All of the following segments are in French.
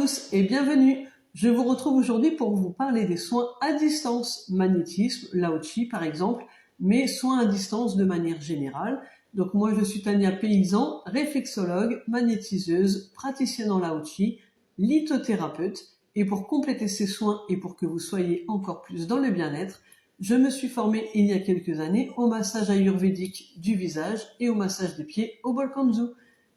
Tous et bienvenue. Je vous retrouve aujourd'hui pour vous parler des soins à distance, magnétisme, Lao-Chi par exemple, mais soins à distance de manière générale. Donc moi je suis Tania Paysan, réflexologue, magnétiseuse, praticienne en Lao-Chi, lithothérapeute, et pour compléter ces soins et pour que vous soyez encore plus dans le bien-être, je me suis formée il y a quelques années au massage ayurvédique du visage et au massage des pieds au Bolkanzu.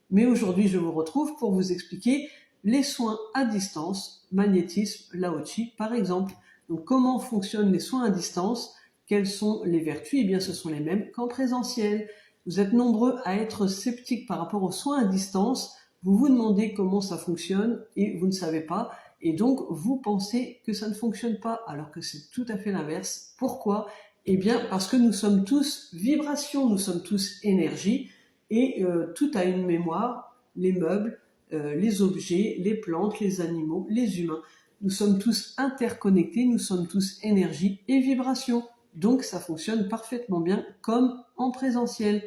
Mais aujourd'hui je vous retrouve pour vous expliquer les soins à distance, magnétisme, Lao-Chi par exemple. Donc comment fonctionnent les soins à distance? Quelles sont les vertus? Eh bien ce sont les mêmes qu'en présentiel. Vous êtes nombreux à être sceptiques par rapport aux soins à distance. Vous vous demandez comment ça fonctionne et vous ne savez pas. Et donc vous pensez que ça ne fonctionne pas alors que c'est tout à fait l'inverse. Pourquoi? Eh bien parce que nous sommes tous vibration, nous sommes tous énergie et tout a une mémoire, les meubles, les objets, les plantes, les animaux, les humains. Nous sommes tous interconnectés, nous sommes tous énergie et vibration. Donc ça fonctionne parfaitement bien comme en présentiel.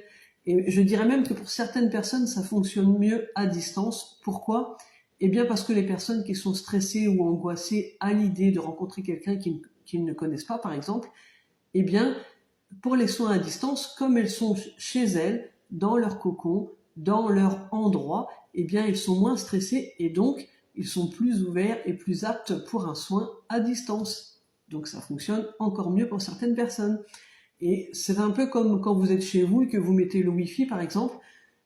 Et je dirais même que pour certaines personnes, ça fonctionne mieux à distance. Pourquoi? Eh bien parce que les personnes qui sont stressées ou angoissées à l'idée de rencontrer quelqu'un qu'ils ne connaissent pas, par exemple, eh bien, pour les soins à distance, comme elles sont chez elles, dans leur cocon, dans leur endroit, eh bien, ils sont moins stressés et donc, ils sont plus ouverts et plus aptes pour un soin à distance. Donc, ça fonctionne encore mieux pour certaines personnes. Et c'est un peu comme quand vous êtes chez vous et que vous mettez le Wi-Fi, par exemple,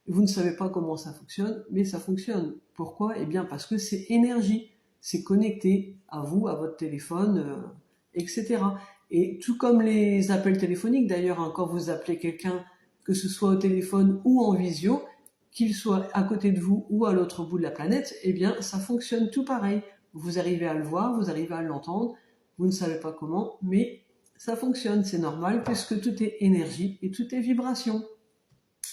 vous ne savez pas comment ça fonctionne, mais ça fonctionne. Pourquoi? Eh bien, parce que c'est énergie. C'est connecté à vous, à votre téléphone, etc. Et tout comme les appels téléphoniques, d'ailleurs, hein, quand vous appelez quelqu'un, que ce soit au téléphone ou en visio, qu'il soit à côté de vous ou à l'autre bout de la planète, eh bien, ça fonctionne tout pareil. Vous arrivez à le voir, vous arrivez à l'entendre, vous ne savez pas comment, mais ça fonctionne, c'est normal, puisque tout est énergie et tout est vibration.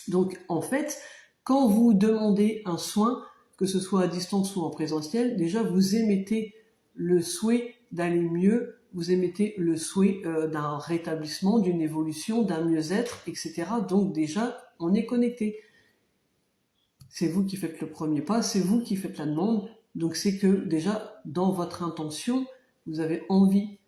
Donc, en fait, quand vous demandez un soin, que ce soit à distance ou en présentiel, déjà, vous émettez le souhait d'aller mieux, vous émettez le souhait d'un rétablissement, d'une évolution, d'un mieux-être, etc. Donc déjà, on est connecté. C'est vous qui faites le premier pas, c'est vous qui faites la demande. Donc c'est que déjà, dans votre intention, vous avez envie.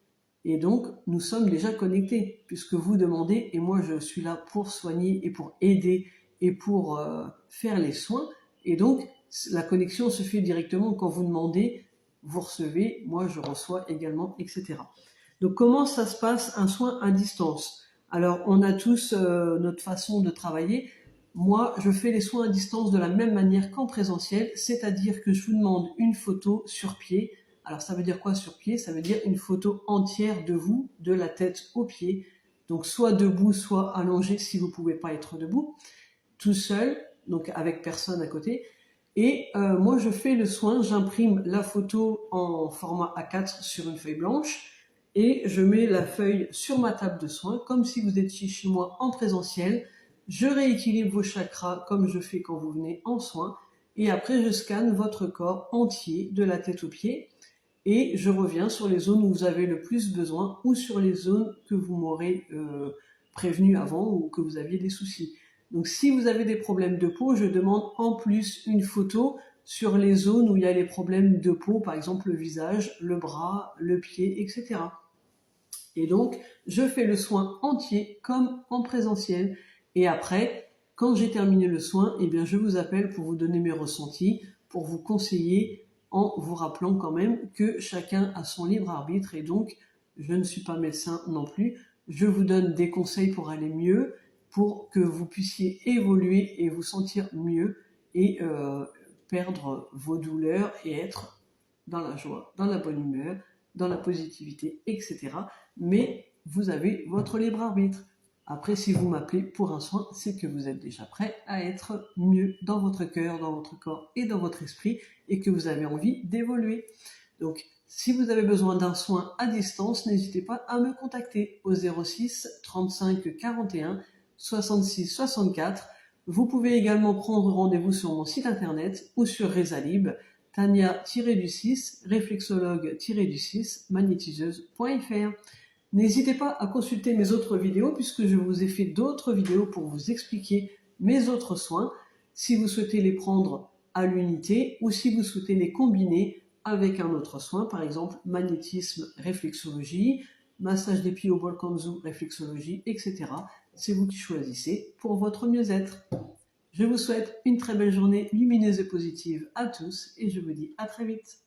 Et donc, nous sommes déjà connectés, puisque vous demandez, et moi je suis là pour soigner et pour aider et pour faire les soins. Et donc, la connexion se fait directement quand vous demandez, vous recevez, moi je reçois également, etc. Donc comment ça se passe un soin à distance? Alors on a tous notre façon de travailler. Moi je fais les soins à distance de la même manière qu'en présentiel, c'est-à-dire que je vous demande une photo sur pied. Alors ça veut dire quoi sur pied? Ça veut dire une photo entière de vous, de la tête aux pieds. Donc soit debout, soit allongé si vous ne pouvez pas être debout, tout seul, donc avec personne à côté. Et moi je fais le soin, j'imprime la photo en format A4 sur une feuille blanche et je mets la feuille sur ma table de soins comme si vous étiez chez moi en présentiel. Je rééquilibre vos chakras comme je fais quand vous venez en soins et après je scanne votre corps entier de la tête aux pieds et je reviens sur les zones où vous avez le plus besoin ou sur les zones que vous m'aurez prévenu avant ou que vous aviez des soucis. Donc si vous avez des problèmes de peau, je demande en plus une photo sur les zones où il y a les problèmes de peau, par exemple le visage, le bras, le pied, etc. Et donc, je fais le soin entier comme en présentiel. Et après, quand j'ai terminé le soin, eh bien, je vous appelle pour vous donner mes ressentis, pour vous conseiller en vous rappelant quand même que chacun a son libre arbitre et donc, je ne suis pas médecin non plus. Je vous donne des conseils pour aller mieux, pour que vous puissiez évoluer et vous sentir mieux et perdre vos douleurs et être dans la joie, dans la bonne humeur, dans la positivité, etc. Mais vous avez votre libre arbitre. Après, si vous m'appelez pour un soin, c'est que vous êtes déjà prêt à être mieux dans votre cœur, dans votre corps et dans votre esprit et que vous avez envie d'évoluer. Donc, si vous avez besoin d'un soin à distance, n'hésitez pas à me contacter au 06 35 41 66 64. Vous pouvez également prendre rendez-vous sur mon site internet ou sur Rezalib, Tania-6, réflexologue-6, magnétiseuse.fr. N'hésitez pas à consulter mes autres vidéos puisque je vous ai fait d'autres vidéos pour vous expliquer mes autres soins si vous souhaitez les prendre à l'unité ou si vous souhaitez les combiner avec un autre soin, par exemple magnétisme, réflexologie, massage des pieds au bol kanzu, réflexologie, etc. C'est vous qui choisissez pour votre mieux-être. Je vous souhaite une très belle journée lumineuse et positive à tous et je vous dis à très vite.